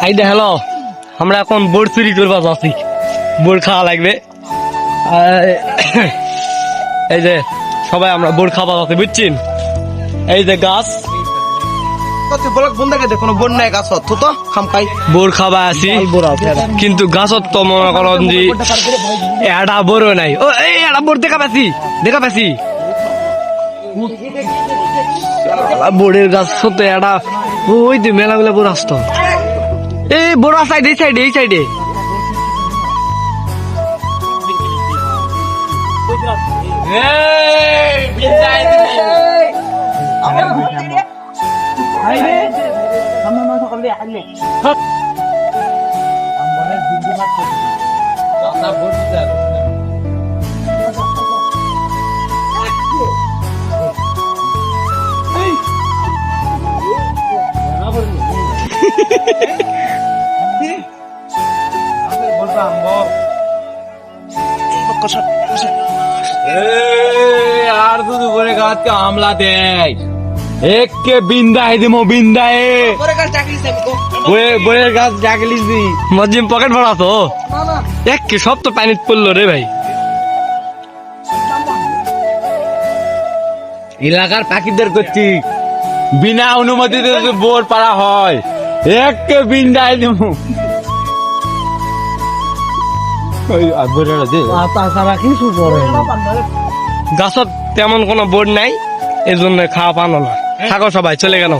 এই দে হ্যালো, আমরা এখন বোর্ড চুরি করবা যাচ্ছি, বোর্ড খাওয়া লাগবে। এই যে সবাই আমরা বোর্ড খাওয়া যাচ্ছি, বুঝছেন? এই যে গাছ বোর খাবা আছি, কিন্তু গাছত তো মনে করেন যে এটা বড় নাই। ও এই এটা বোর দেখা পাচ্ছি, বোর্ডের গাছ তো এটা ওই যে মেলাগুলা বোর আসতো। এই বড় সাইড এই সাইডে আর শুধু করে গাছকে হামলা দেয়, একে বিন্দায় দিমো বিন্দায় বইয়ের গাছ জাগলিছি মজিম পকেট ভরা তো একে সব তো পানিত পড়লো রে ভাই। এলাকার পাখিদের করছি বিনা অনুমতিতে বোর পাড়া হয়, একে বিন্দায় দিমো। গাছত তেমন কোনো বোর্ড নাই, এই জন্য খাওয়া পানো না। থাকো সবাই, চলে গেল।